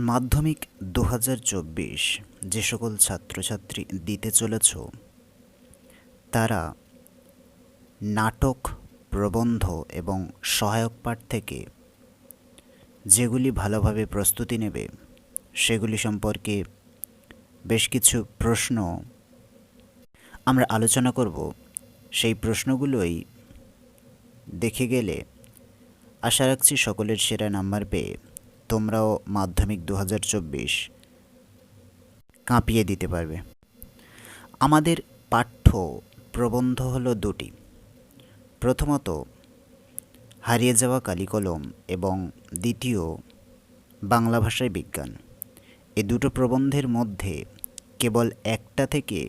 মাধ্যমিক ২০২৪ যে সকল ছাত্রছাত্রী দিতে চলেছ তারা নাটক, প্রবন্ধ এবং সহায়ক পাঠ থেকে যেগুলি ভালোভাবে প্রস্তুতি নেবে সেগুলি সম্পর্কে বেশ কিছু প্রশ্ন আমরা আলোচনা করব। সেই প্রশ্নগুলোই দেখে গেলে আশা রাখছি সকলের সেরা নাম্বার পেয়ে তোমরাও মাধ্যমিক ২০২৪ কাঁপিয়ে দিতে পারবে। আমাদের পাঠ্য প্রবন্ধ হলো দুটি। প্রথমত হারিয়ে যাওয়া কালিকলম এবং দ্বিতীয় বাংলা ভাষায় বিজ্ঞান। এই দুটো প্রবন্ধের মধ্যে কেবল একটা থেকে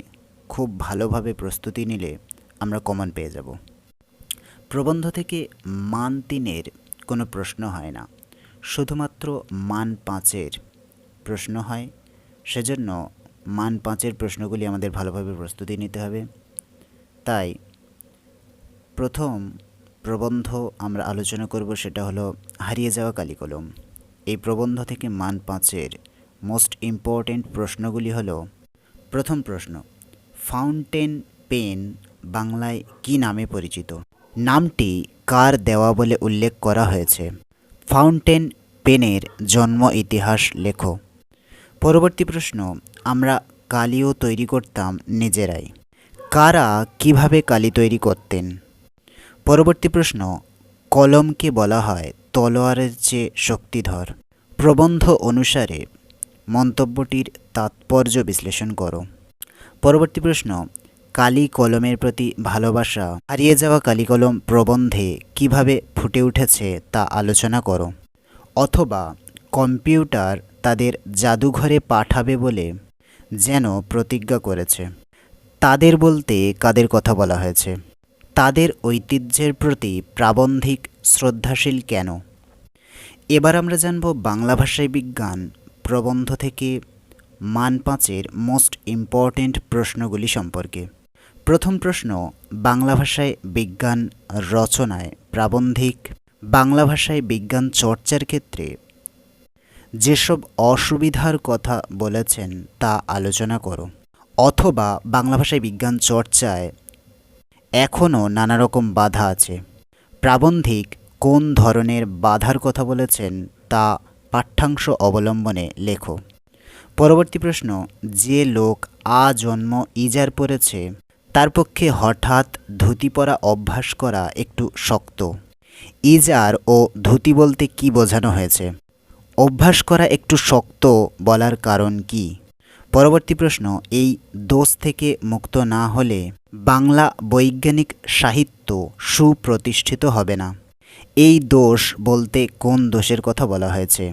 খুব ভালোভাবে প্রস্তুতি নিলে আমরা কমন পেয়ে যাব। প্রবন্ধ থেকে মান ৩-এর কোনো প্রশ্ন হয় না, শুধুমাত্র মান ৫-এর প্রশ্ন হয়। সেজন্য মান ৫-এর প্রশ্নগুলি আমাদের ভালোভাবে প্রস্তুতি নিতে হবে। তাই প্রথম প্রবন্ধ আমরা আলোচনা করব, সেটা হলো হারিয়ে যাওয়া কালিকলম। এই প্রবন্ধ থেকে মান ৫-এর মোস্ট ইম্পর্ট্যান্ট প্রশ্নগুলি হলো: প্রথম প্রশ্ন, ফাউন্টেন পেন বাংলায় কী নামে পরিচিত? নামটি কার দেওয়া বলে উল্লেখ করা হয়েছে? ফাউন্টেন পেনের জন্ম ইতিহাস লেখো। পরবর্তী প্রশ্ন, আমরা কালিও তৈরি করতাম নিজেরাই। কারা কিভাবে কালি তৈরি করতেন? পরবর্তী প্রশ্ন, কলমকে বলা হয় তলোয়ারের চেয়ে শক্তিধর। প্রবন্ধ অনুসারে মন্তব্যটির তাৎপর্য বিশ্লেষণ করো। পরবর্তী প্রশ্ন, কালি কলমের প্রতি ভালোবাসা হারিয়ে যাওয়া কালিকলম প্রবন্ধে কিভাবে ফুটে উঠেছে তা আলোচনা করো। অথবা কম্পিউটার তাদের জাদুঘরে পাঠাবে বলে যেন প্রতিজ্ঞা করেছে। তাদের বলতে কাদের কথা বলা হয়েছে? তাদের ঐতিহ্যের প্রতি প্রাবন্ধিক শ্রদ্ধাশীল কেন? এবার আমরা জানব বাংলা ভাষায় বিজ্ঞান প্রবন্ধ থেকে মান ৫-এর মোস্ট ইম্পর্ট্যান্ট প্রশ্নগুলি সম্পর্কে। প্রথম প্রশ্ন, বাংলা ভাষায় বিজ্ঞান রচনায় প্রাবন্ধিক বাংলা ভাষায় বিজ্ঞান চর্চার ক্ষেত্রে যেসব অসুবিধার কথা বলেছেন তা আলোচনা করো। অথবা বাংলা ভাষায় বিজ্ঞান চর্চায় এখনও নানা রকম বাধা আছে। প্রাবন্ধিক কোন ধরনের বাধার কথা বলেছেন তা পাঠ্যাংশ অবলম্বনে লেখো। পরবর্তী প্রশ্ন, যে লোক আজন্ম ইজার পরেছে তার পক্ষে হঠাৎ ধুতি পরা অভ্যাস করা একটু শক্ত। ইজার ও ধুতি বলতে কি বোঝানো হয়েছে? অভ্যাস করা একটু শক্ত বলার কারণ কি? পরবর্তী প্রশ্ন, এই দোষ থেকে মুক্ত না হলে বাংলা বৈজ্ঞানিক সাহিত্য সুপ্রতিষ্ঠিত হবে না। এই দোষ বলতে কোন দোষের কথা বলা হয়েছে?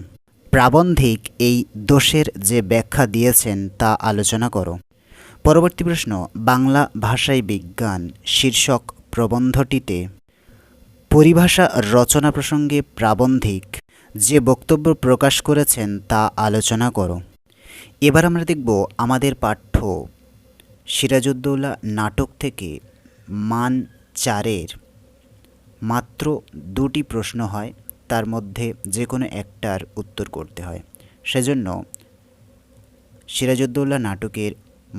প্রাবন্ধিক এই দোষের যে ব্যাখ্যা দিয়েছেন তা আলোচনা করো। পরবর্তী প্রশ্ন, বাংলা ভাষায় বিজ্ঞান শীর্ষক প্রবন্ধটিতে পরিভাষা রচনা প্রসঙ্গে প্রাবন্ধিক যে বক্তব্য প্রকাশ করেছেন তা আলোচনা করো। এবার আমরা দেখব আমাদের পাঠ্য সিরাজউদ্দৌলা নাটক থেকে মান ৪-এর মাত্র দুটি প্রশ্ন হয়, তার মধ্যে যে কোনো একটার উত্তর করতে হয়। সেজন্য সিরাজউদ্দৌলা নাটকের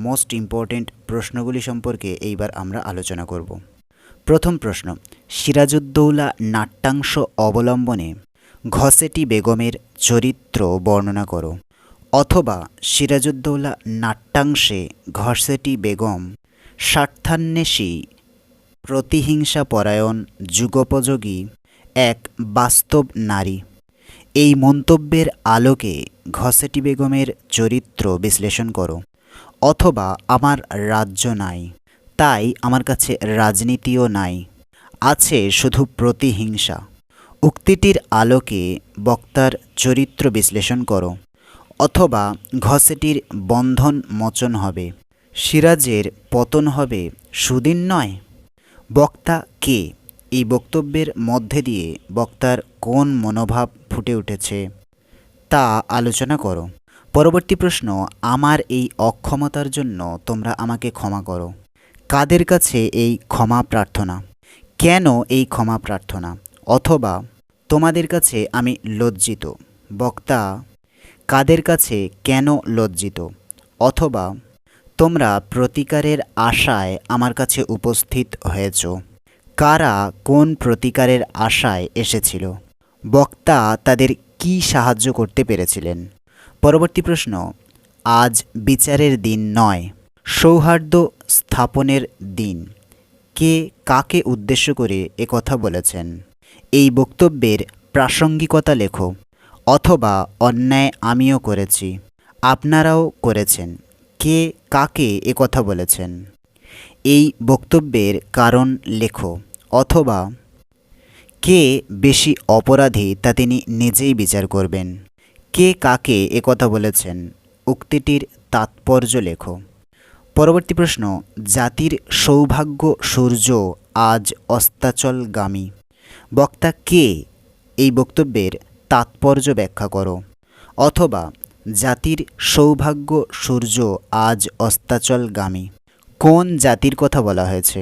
মোস্ট ইম্পর্ট্যান্ট প্রশ্নগুলি সম্পর্কে এইবার আমরা আলোচনা করব। প্রথম প্রশ্ন, সিরাজউদ্দৌলা নাট্যাংশ অবলম্বনে ঘসেটি বেগমের চরিত্র বর্ণনা করো। অথবা সিরাজউদ্দৌলা নাট্যাংশে ঘসেটি বেগম স্বার্থান্বেষী, প্রতিহিংসাপরায়ণ, যুগোপযোগী এক বাস্তব নারী। এই মন্তব্যের আলোকে ঘসেটি বেগমের চরিত্র বিশ্লেষণ করো। অথবা আমার রাজ্য নাই, তাই আমার কাছে রাজনীতিও নাই, আছে শুধু প্রতিহিংসা। উক্তিটির আলোকে বক্তার চরিত্র বিশ্লেষণ করো। অথবা ঘসেটির বন্ধন মোচন হবে, সিরাজের পতন হবে সুদিন নয়। বক্তা কে? এই বক্তব্যের মধ্যে দিয়ে বক্তার কোন মনোভাব ফুটে উঠেছে তা আলোচনা করো। পরবর্তী প্রশ্ন, আমার এই অক্ষমতার জন্য তোমরা আমাকে ক্ষমা করো। কাদের কাছে এই ক্ষমা প্রার্থনা? কেন এই ক্ষমা প্রার্থনা? অথবা তোমাদের কাছে আমি লজ্জিত। বক্তা কাদের কাছে কেন লজ্জিত, অথবা তোমরা প্রতিকারের আশায় আমার কাছে উপস্থিত হয়েছ। কারা কোন প্রতিকারের আশায় এসেছিল? বক্তা তাদের কি সাহায্য করতে পেরেছিলেন? পরবর্তী প্রশ্ন, আজ বিচারের দিন নয়, সৌহার্দ্য স্থাপনের দিন। কে কাকে উদ্দেশ্য করে একথা বলেছেন? এই বক্তব্যের প্রাসঙ্গিকতা লেখো, অথবা অন্যায় আমিও করেছি, আপনারাও করেছেন। কে কাকে একথা বলেছেন? এই বক্তব্যের কারণ লেখো, অথবা কে বেশি অপরাধী তা তিনি নিজেই বিচার করবেন। কে কাকে একথা বলেছেন? উক্তিটির তাৎপর্য লেখো। পরবর্তী প্রশ্ন, জাতির সৌভাগ্য সূর্য আজ অস্তাচলগামী। বক্তা কে? এই বক্তব্যের তাৎপর্য ব্যাখ্যা করো, অথবা জাতির সৌভাগ্য সূর্য আজ অস্তাচলগামী। কোন জাতির কথা বলা হয়েছে?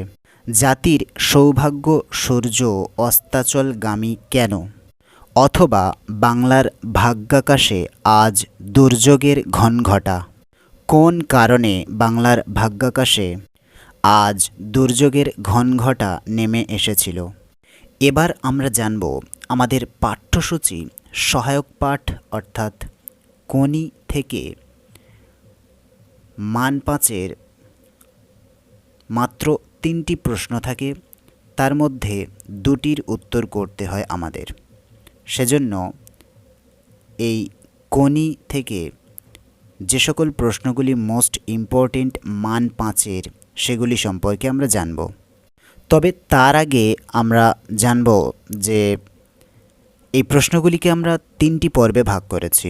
জাতির সৌভাগ্য সূর্য অস্তাচলগামী কেন? অথবা বাংলার ভাগ্যাকাশে আজ দুর্যোগের ঘনঘটা। কোন কারণে বাংলার ভাগ্যাকাশে আজ দুর্যোগের ঘনঘটা নেমে এসেছিল? এবার আমরা জানব আমাদের পাঠ্যসূচি সহায়ক পাঠ অর্থাৎ কোনি থেকে মান 5-এর মাত্র 3টি প্রশ্ন থাকে, তার মধ্যে 2টির উত্তর করতে হয় আমাদের। সেজন্য এই কোনি থেকে যে সকল প্রশ্নগুলি মোস্ট ইম্পর্টেন্ট মান 5-এর সেগুলি সম্পর্কে আমরা জানব। তবে তার আগে আমরা জানব যে এই প্রশ্নগুলিকে আমরা 3টি পর্বে ভাগ করেছি।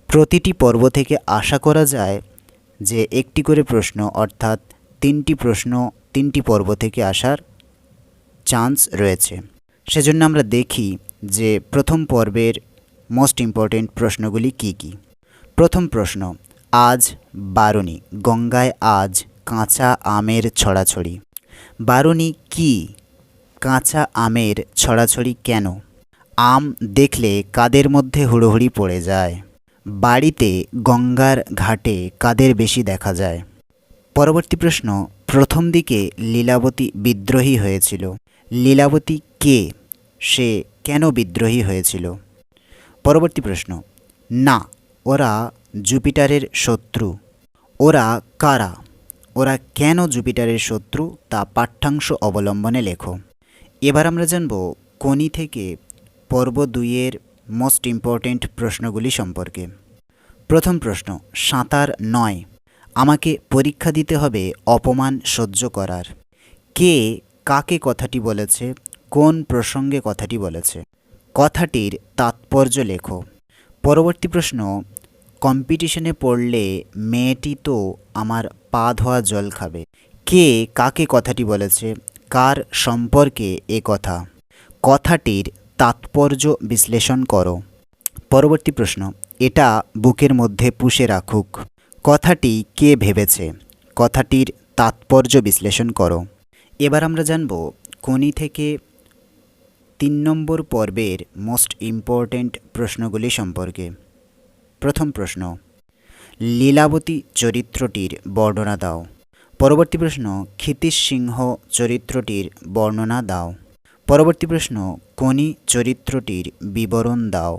প্রতিটি পর্ব থেকে আশা করা যায় যে একটি করে প্রশ্ন অর্থাৎ 3টি প্রশ্ন 3টি পর্ব থেকে আসার চান্স রয়েছে। সেজন্য আমরা দেখি যে প্রথম পর্বের মোস্ট ইম্পর্টেন্ট প্রশ্নগুলি কি কি। প্রথম প্রশ্ন, আজ বারুনি, গঙ্গায় আজ কাঁচা আমের ছড়াছড়ি। বারুনি কি? কাঁচা আমের ছড়াছড়ি কেন? আম দেখলে কাদের মধ্যে হুড়োহুড়ি পড়ে যায়? বাড়িতে গঙ্গার ঘাটে কাদের বেশি দেখা যায়? পরবর্তী প্রশ্ন, প্রথম দিকে লীলাবতী বিদ্রোহী হয়েছিল। লীলাবতী কে? সে কেন বিদ্রোহী হয়েছিল? পরবর্তী প্রশ্ন, না, ওরা জুপিটারের শত্রু। ওরা কারা? ওরা কেন জুপিটারের শত্রু তা পাঠ্যাংশ অবলম্বনে লেখো। এবার আমরা জানব কোনি থেকে পর্ব 2-এর মোস্ট ইম্পর্টেন্ট প্রশ্নগুলি সম্পর্কে। প্রথম প্রশ্ন, সাঁতার নয়, আমাকে পরীক্ষা দিতে হবে অপমান সহ্য করার। কে কাকে কথাটি বলেছে? কোন প্রসঙ্গে কথাটি বলেছে? কথাটির তাৎপর্য লেখো। পরবর্তী প্রশ্ন, কম্পিটিশনে পড়লে মেয়েটি তো আমার পা ধোয়া জল খাবে। কে কাকে কথাটি বলেছে? কার সম্পর্কে এ কথা? কথাটির তাৎপর্য বিশ্লেষণ করো। পরবর্তী প্রশ্ন, এটা বুকের মধ্যে পুষে রাখুক। কথাটি কে ভেবেছে? কথাটির তাৎপর্য বিশ্লেষণ করো। এবার আমরা জানব কোনি থেকে 3 নম্বর পর্বের মোস্ট ইম্পর্টেন্ট প্রশ্নগুলি সম্পর্কে। প্রথম প্রশ্ন, লীলাবতী চরিত্রটির বর্ণনা দাও। পরবর্তী প্রশ্ন, ক্ষিতীশ সিংহ চরিত্রটির বর্ণনা দাও। পরবর্তী প্রশ্ন, কোনি চরিত্রটির বিবরণ দাও।